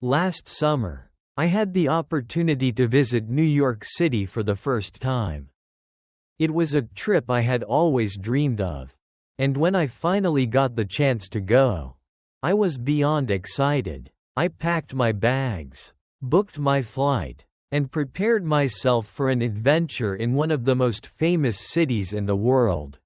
Last summer, I had the opportunity to visit New York City for the first time. It was a trip I had always dreamed of. And when I finally got the chance to go, I was beyond excited. I packed my bags, booked my flight, and prepared myself for an adventure in one of the most famous cities in the world.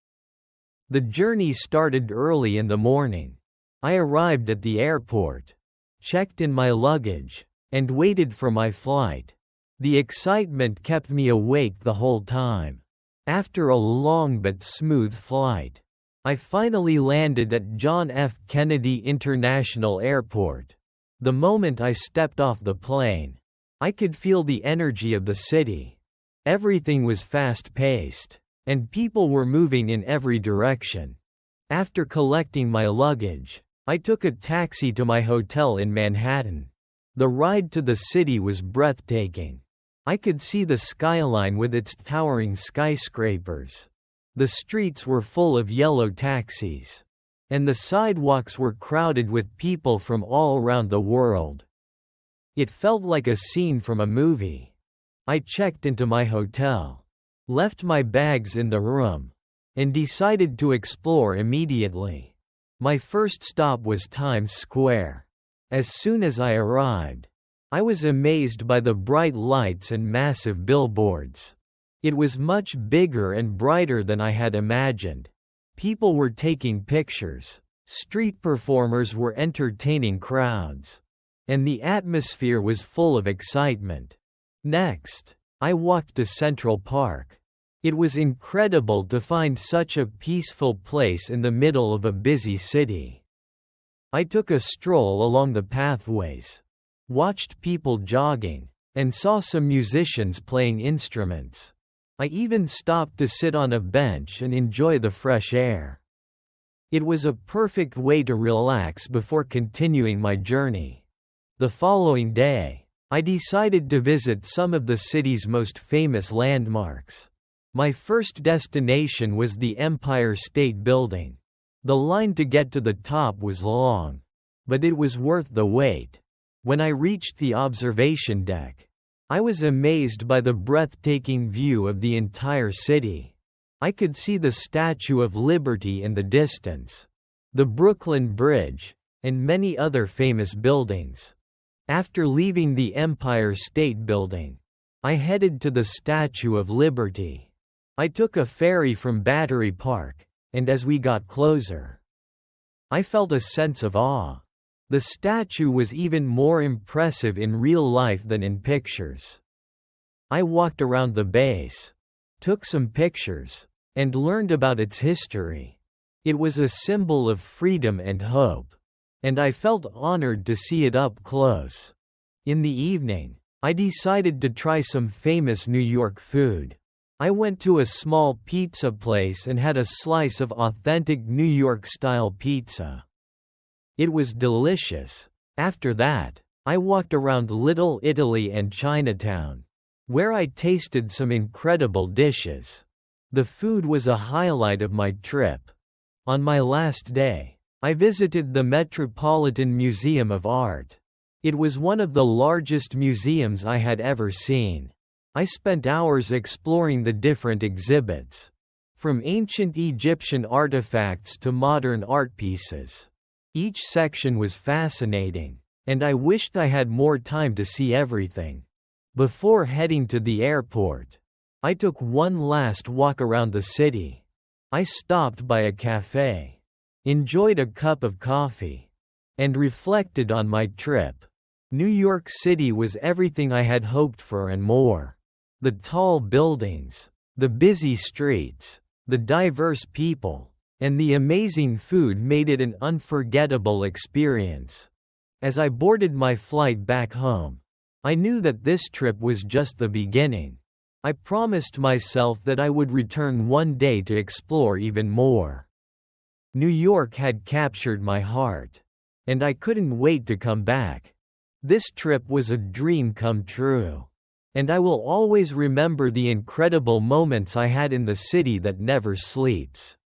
The journey started early in the morning. I arrived at the airport, checked in my luggage, and waited for my flight. The excitement kept me awake the whole time. After a long but smooth flight, I finally landed at John F. Kennedy International Airport. The moment I stepped off the plane, I could feel the energy of the city. Everything was fast-paced, and people were moving in every direction. After collecting my luggage, I took a taxi to my hotel in Manhattan. The ride to the city was breathtaking. I could see the skyline with its towering skyscrapers. The streets were full of yellow taxis, and the sidewalks were crowded with people from all around the world. It felt like a scene from a movie. I checked into my hotel, left my bags in the room, and decided to explore immediately. My first stop was Times Square. As soon as I arrived, I was amazed by the bright lights and massive billboards. It was much bigger and brighter than I had imagined. People were taking pictures, street performers were entertaining crowds, and the atmosphere was full of excitement. Next, I walked to Central Park. It was incredible to find such a peaceful place in the middle of a busy city. I took a stroll along the pathways, watched people jogging, and saw some musicians playing instruments. I even stopped to sit on a bench and enjoy the fresh air. It was a perfect way to relax before continuing my journey. The following day, I decided to visit some of the city's most famous landmarks. My first destination was the Empire State Building. The line to get to the top was long, but it was worth the wait. When I reached the observation deck, I was amazed by the breathtaking view of the entire city. I could see the Statue of Liberty in the distance, the Brooklyn Bridge, and many other famous buildings. After leaving the Empire State Building, I headed to the Statue of Liberty. I took a ferry from Battery Park, and as we got closer, I felt a sense of awe. The statue was even more impressive in real life than in pictures. I walked around the base, took some pictures, and learned about its history. It was a symbol of freedom and hope, and I felt honored to see it up close. In the evening, I decided to try some famous New York food. I went to a small pizza place and had a slice of authentic New York-style pizza. It was delicious. After that, I walked around Little Italy and Chinatown, where I tasted some incredible dishes. The food was a highlight of my trip. On my last day, I visited the Metropolitan Museum of Art. It was one of the largest museums I had ever seen. I spent hours exploring the different exhibits, from ancient Egyptian artifacts to modern art pieces. Each section was fascinating, and I wished I had more time to see everything. Before heading to the airport, I took one last walk around the city. I stopped by a cafe, enjoyed a cup of coffee, and reflected on my trip. New York City was everything I had hoped for and more. The tall buildings, the busy streets, the diverse people, and the amazing food made it an unforgettable experience. As I boarded my flight back home, I knew that this trip was just the beginning. I promised myself that I would return one day to explore even more. New York had captured my heart, and I couldn't wait to come back. This trip was a dream come true. And I will always remember the incredible moments I had in the city that never sleeps.